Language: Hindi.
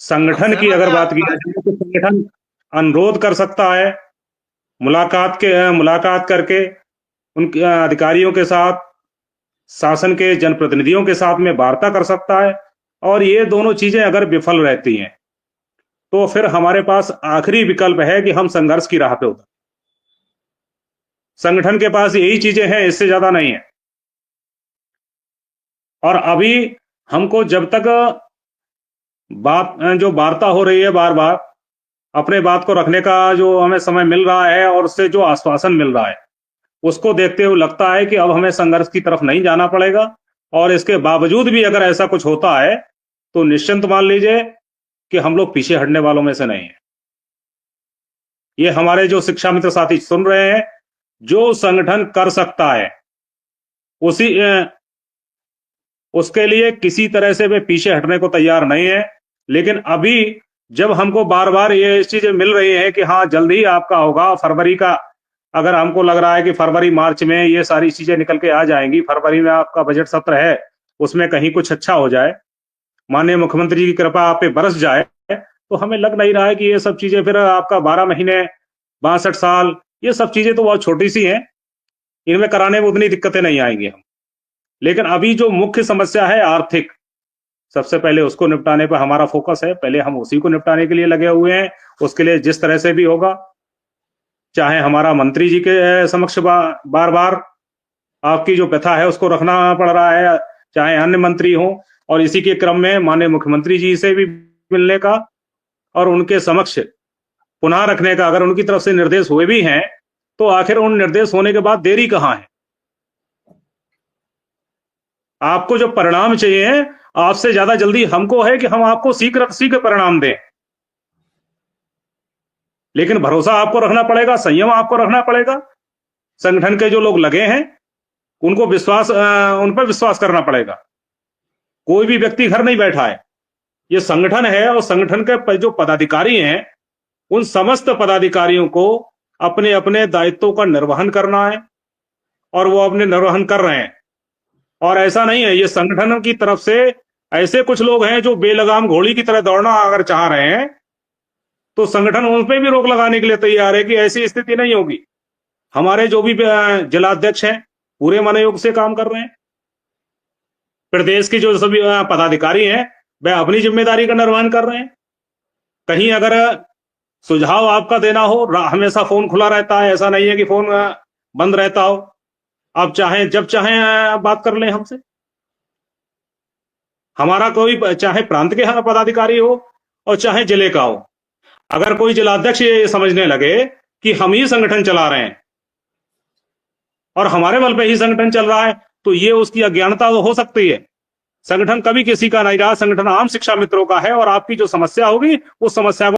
संगठन की सहमत अगर है बात आप की जाए तो संगठन अनुरोध कर सकता है, मुलाकात करके उन अधिकारियों के साथ, शासन के जनप्रतिनिधियों के साथ में वार्ता कर सकता है। और ये दोनों चीजें अगर विफल रहती हैं तो फिर हमारे पास आखिरी विकल्प है कि हम संघर्ष की राह पे उतर। संगठन के पास यही चीजें हैं, इससे ज्यादा नहीं है। और अभी हमको जब तक बात जो वार्ता हो रही है बार बार, अपने बात को रखने का जो हमें समय मिल रहा है और उससे जो आश्वासन मिल रहा है, उसको देखते हुए लगता है कि अब हमें संघर्ष की तरफ नहीं जाना पड़ेगा। और इसके बावजूद भी अगर ऐसा कुछ होता है तो निश्चिंत मान लीजिए कि हम लोग पीछे हटने वालों में से नहीं है। ये हमारे जो शिक्षा मित्र साथी सुन रहे हैं, जो संगठन कर सकता है उसी उसके लिए किसी तरह से वे पीछे हटने को तैयार नहीं है। लेकिन अभी जब हमको बार बार ये चीजें मिल रही हैं कि हाँ जल्द ही आपका होगा, फरवरी का, अगर हमको लग रहा है कि फरवरी मार्च में ये सारी चीजें निकल के आ जाएंगी, फरवरी में आपका बजट सत्र है, उसमें कहीं कुछ अच्छा हो जाए, माननीय मुख्यमंत्री जी की कृपा आप पे बरस जाए, तो हमें लग नहीं रहा है कि ये सब चीजें फिर आपका 12 महीने, 62 साल, ये सब चीजें तो बहुत छोटी सी हैं, इनमें कराने में उतनी दिक्कतें नहीं आएंगी हम। लेकिन अभी जो मुख्य समस्या है आर्थिक, सबसे पहले उसको निपटाने पर हमारा फोकस है। पहले हम उसी को निपटाने के लिए लगे हुए हैं। उसके लिए जिस तरह से भी होगा, चाहे हमारा मंत्री जी के समक्ष बार बार आपकी जो व्यथा है उसको रखना पड़ रहा है, चाहे अन्य मंत्री हो, और इसी के क्रम में माननीय मुख्यमंत्री जी से भी मिलने का और उनके समक्ष पुनः रखने का, अगर उनकी तरफ से निर्देश हुए भी हैं तो आखिर उन निर्देश होने के बाद देरी कहां है। आपको जो परिणाम चाहिए, आपसे ज्यादा जल्दी हमको है कि हम आपको शीघ्र शीघ्र परिणाम दें। लेकिन भरोसा आपको रखना पड़ेगा, संयम आपको रखना पड़ेगा। संगठन के जो लोग लगे हैं उनको उन पर विश्वास करना पड़ेगा। कोई भी व्यक्ति घर नहीं बैठा है, ये संगठन है, और संगठन के जो पदाधिकारी हैं उन समस्त पदाधिकारियों को अपने अपने दायित्वों का निर्वहन करना है, और वो अपने निर्वहन कर रहे हैं। और ऐसा नहीं है, ये संगठन की तरफ से ऐसे कुछ लोग हैं जो बेलगाम घोड़ी की तरह दौड़ना अगर चाह रहे हैं तो संगठन उन पर भी रोक लगाने के लिए तैयार है कि ऐसी स्थिति नहीं होगी। हमारे जो भी जिलाध्यक्ष हैं पूरे मनोयोग से काम कर रहे हैं। प्रदेश के जो सभी पदाधिकारी हैं वह अपनी जिम्मेदारी का निर्वहन कर रहे हैं। कहीं अगर सुझाव आपका देना हो, हमेशा फोन खुला रहता है, ऐसा नहीं है कि फोन बंद रहता हो। आप चाहें जब चाहें बात कर लें हमसे। हमारा कोई, चाहे प्रांत के पदाधिकारी हो और चाहे जिले का हो, अगर कोई जिलाध्यक्ष ये समझने लगे कि हम ही संगठन चला रहे हैं और हमारे बल पे ही संगठन चल रहा है, तो ये उसकी अज्ञानता तो हो सकती है। संगठन कभी किसी का नहीं रहा, संगठन आम शिक्षा मित्रों का है, और आपकी जो समस्या होगी उस समस्या को